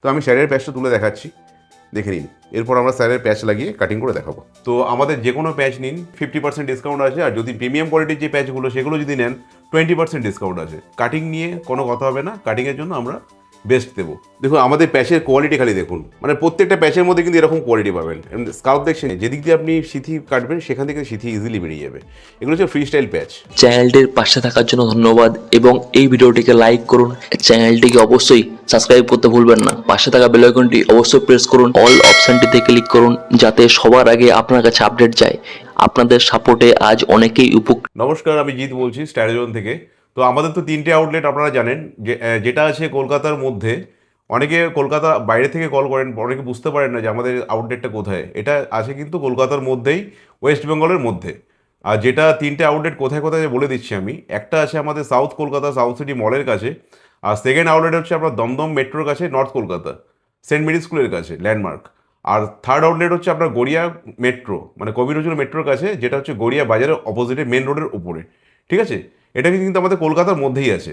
তো আমি স্যারের প্যাচটা তুলে দেখাচ্ছি, দেখে নিন। এরপর আমরা স্যারের প্যাচ লাগিয়ে কাটিং করে দেখাবো। তো আমাদের যে কোনো প্যাচ নিন 50% ডিসকাউন্ট আছে, আর যদি প্রিমিয়াম কোয়ালিটির যে প্যাচগুলো সেগুলো যদি নেন 20% ডিসকাউন্ট আছে। কাটিং নিয়ে কোনো কথা হবে না, কাটিংয়ের জন্য আমরা বেস্ট দেবো। দেখুন আমাদের প্যাচের কোয়ালিটি খালি দেখুন, মানে প্রত্যেকটা প্যাচের মধ্যে কিন্তু এরকম কোয়ালিটি পাবেন। স্কাল্প দেখছেন, যেদিক দিয়ে আপনি সিথি কাটবেন সেখান থেকে সিথি ইজিলি বেরিয়ে যাবে। এগুলো হচ্ছে ফ্রি স্টাইল প্যাচ। চ্যানেলটির পাশে থাকার জন্য ধন্যবাদ এবং এই ভিডিওটিকে লাইক করুন। চ্যানেলটিকে অবশ্যই সাবস্ক্রাইব করতে ভুলবেন না। পাশে থাকা বেল আইকনটি অবশ্যই প্রেস করুন। অল অপশনটিতে ক্লিক করুন যাতে সবার আগে আপনার কাছে আপডেট যায়। আপনাদের সাপোর্টে আজ অনেকেই নমস্কার, আমি জিৎ বলছি স্ট্যারোজোন থেকে। তো আমাদের তো 3টে আউটলেট আপনারা জানেন, যেটা আছে কলকাতার মধ্যে। অনেকে কলকাতা বাইরে থেকে কল করেন, অনেকে বুঝতে পারেন না যে আমাদের আউটলেটটা কোথায়। এটা আছে কিন্তু কলকাতার মধ্যেই, ওয়েস্ট বেঙ্গলের মধ্যে। আর যেটা 3টে আউটলেট কোথায় কোথায় বলে দিচ্ছি আমি। একটা আছে আমাদের সাউথ কলকাতা সাউথ সিটি মলের কাছে, আর সেকেন্ড আউটলেট হচ্ছে আপনার দমদম মেট্রোর কাছে নর্থ কলকাতা সেন্ট মেরি স্কুলের কাছে ল্যান্ডমার্ক। আর থার্ড আউটলেট হচ্ছে আপনার গড়িয়া মেট্রো, মানে কবি নজরুল মেট্রোর কাছে, যেটা হচ্ছে গড়িয়া বাজারের অপোজিটে মেন রোডের উপরে। ঠিক আছে, এটা কিন্তু আমাদের কলকাতার মধ্যেই আছে।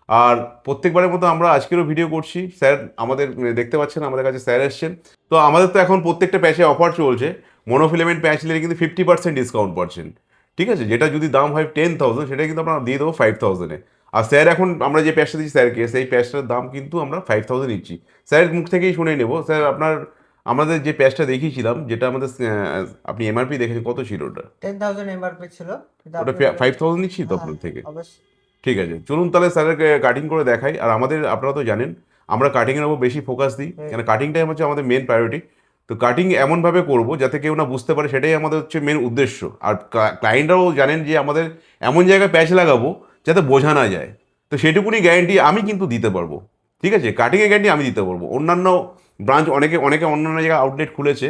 আর প্রত্যেকবারের মতো আমরা আজকেরও ভিডিও করছি। স্যার আমাদের দেখতে পাচ্ছেন, আমাদের কাছে স্যার এসছেন। তো আমাদের তো এখন প্রত্যেকটা প্যাচে অফার চলছে। মনোফিলামেন্ট প্যাচ নিলে কিন্তু 50% ডিসকাউন্ট পাচ্ছেন। ঠিক আছে, যেটা যদি দাম হয় 10,000 সেটা কিন্তু আমরা দিয়ে দেবো 5,000-এ। আর স্যার এখন আমরা যে প্যাচটা দিচ্ছি স্যারকে, সেই প্যাচটার দাম কিন্তু আমরা 5,000 দিচ্ছি। স্যারের মুখ থেকেই শুনে নেবো। স্যার আপনার আমাদের যে প্যাচটা দেখিয়েছিলাম, যেটা আমাদের আপনি এমআরপি দেখেছেন, কত ছিল ওটা? 10,000 এমআরপি ছিল, কিন্তু ওটা আপনি 5,000 নিচ্ছি তো হ্যাঁ, আপনার থেকে। অবশ্যই। ঠিক আছে, চলুন তাহলে স্যারকে কাটিং করে দেখাই। আর আমাদের আপনারা তো জানেন আমরা কাটিংয়ের উপর বেশি ফোকাস দিই, কেন কাটিংটাই হচ্ছে আমাদের মেন প্রায়োরিটি। তো কাটিং এমনভাবে করব যাতে কেউ না বুঝতে পারে, সেটাই আমাদের হচ্ছে মেন উদ্দেশ্য। আর ক্লায়েন্টরাও জানেন যে আমাদের এমন জায়গায় প্যাচ লাগাবো যাতে বোঝা না যায়। তো সেটুকুনি গ্যারেন্টি আমি কিন্তু দিতে পারবো। ঠিক আছে, কাটিংয়ের গ্যারেন্টি আমি দিতে পারবো। অন্যান্য ব্রাঞ্চ অনেকে অনেকে অন্যান্য জায়গায় আউটলেট খুলেছে,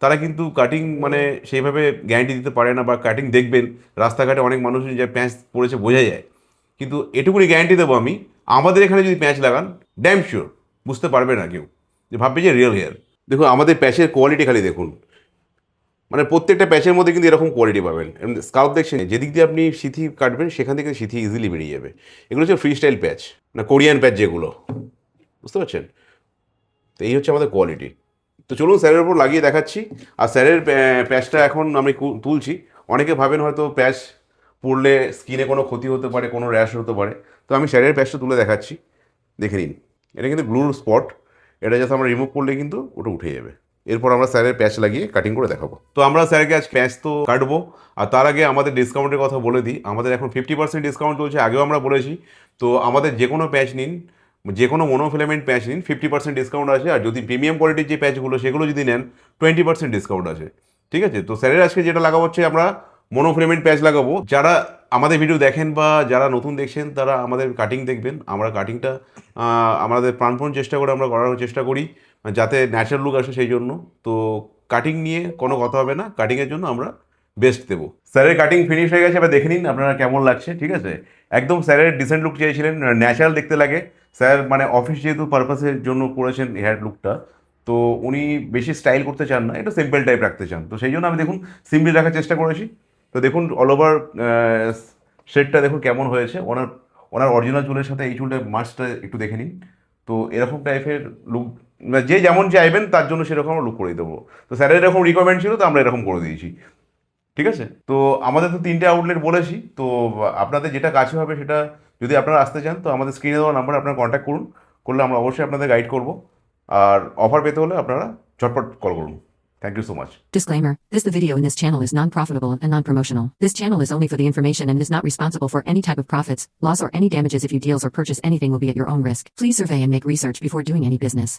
তারা কিন্তু কাটিং মানে সেইভাবে গ্যারেন্টি দিতে পারে না। বা কাটিং দেখবেন রাস্তাঘাটে অনেক মানুষ যে প্যাঁচ পড়েছে বোঝা যায়, কিন্তু এটুকুনি গ্যারান্টি দেবো আমি, আমাদের এখানে যদি প্যাঁচ লাগান ড্যাম শিওর বুঝতে পারবে না কেউ, যে ভাববে যে রিয়েল হেয়ার। দেখুন আমাদের প্যাচের কোয়ালিটি খালি দেখুন, মানে প্রত্যেকটা প্যাচের মধ্যে কিন্তু এরকম কোয়ালিটি পাবেন। স্কাল্প দেখছেন, যেদিক দিয়ে আপনি সিথি কাটবেন সেখান থেকে সিথি ইজিলি বেরিয়ে যাবে। এগুলো হচ্ছে ফ্রি স্টাইল প্যাচ, না কোরিয়ান প্যাচ যেগুলো, বুঝতে পারছেন? তো এই হচ্ছে আমাদের কোয়ালিটি। তো চলুন স্যারের উপর লাগিয়ে দেখাচ্ছি। আর স্যারের প্যাচটা এখন আমি তুলছি। অনেকে ভাবেন হয়তো প্যাচ পরলে স্কিনে কোনো ক্ষতি হতে পারে, কোনো র্যাশ হতে পারে। তো আমি স্যারের প্যাচটা তুলে দেখাচ্ছি, দেখে নিন। এটা কিন্তু গ্লুর স্পট, এটা যাতে আমরা রিমুভ করলে কিন্তু ওটা উঠে যাবে। এরপর আমরা স্যারের প্যাচ লাগিয়ে কাটিং করে দেখাবো। তো আমরা স্যারকে আজ প্যাচ তো কাটবো। আর তার আগে আমাদের ডিসকাউন্টের কথা বলে দিই। আমাদের এখন 50% ডিসকাউন্ট চলছে, আগেও আমরা বলেছি। তো আমাদের যে কোনো প্যাচ নিন, যে কোনো মনোফিলামেন্ট প্যাচ নিন 50% ডিসকাউন্ট আছে। আর যদি প্রিমিয়াম কোয়ালিটির যে প্যাচগুলো সেগুলো যদি নেন 20% ডিসকাউন্ট আছে। ঠিক আছে, তো স্যারের আজকে যেটা লাগাবো হচ্ছে আমরা মনোফিলামেন্ট প্যাচ লাগাবো। যারা আমাদের ভিডিও দেখেন বা যারা নতুন দেখছেন তারা আমাদের কাটিং দেখবেন। আমরা কাটিংটা আমাদের প্রাণপণ চেষ্টা করে আমরা করার চেষ্টা করি যাতে ন্যাচারাল লুক আসে, সেই জন্য। তো কাটিং নিয়ে কোনো কথা হবে না, কাটিংয়ের জন্য আমরা বেস্ট দেবো। স্যারের কাটিং ফিনিশ হয়ে গেছে, এবার দেখে নিন আপনারা কেমন লাগছে। ঠিক আছে, একদম স্যারের ডিসেন্ট লুক চেয়েছিলেন, ন্যাচারাল দেখতে লাগে। স্যার মানে অফিস যেহেতু পারপাসের জন্য করেছেন হেয়ার লুকটা, তো উনি বেশি স্টাইল করতে চান না, একটু সিম্পল টাইপ রাখতে চান। তো সেই জন্য আমি দেখুন সিম্পল রাখার চেষ্টা করেছি। তো দেখুন অল ওভার শেডটা দেখুন কেমন হয়েছে। ওনার ওনার অরিজিনাল চুলের সাথে এই চুলটা মাস্কটা একটু দেখে নিন। তো এরকম টাইপের লুক, যে যেমন চাইবেন তার জন্য সেরকম লুক করে দেবো। তো স্যারের এরকম রিকোয়ারমেন্ট ছিল, তো আমরা এরকম করে দিয়েছি। ঠিক আছে, তো আমাদের তো 3টে আউটলেট বলেছি। তো আপনাদের যেটা কাছে হবে সেটা, যদি আপনারা আসতে চান তো আমাদের স্ক্রিনে দেওয়া নাম্বারে আপনারা কন্ট্যাক্ট করুন, করলে আমরা অবশ্যই আপনাদের গাইড করব। আর অফার পেতে হলে আপনারা ঝটপট কল করুন। Thank you so much. Disclaimer. The video in this channel is non-profitable and non-promotional. This channel is only for the information and is not responsible for any type of profits, loss or any damages. If you deals or purchase anything will be at your own risk. Please survey and make research before doing any business.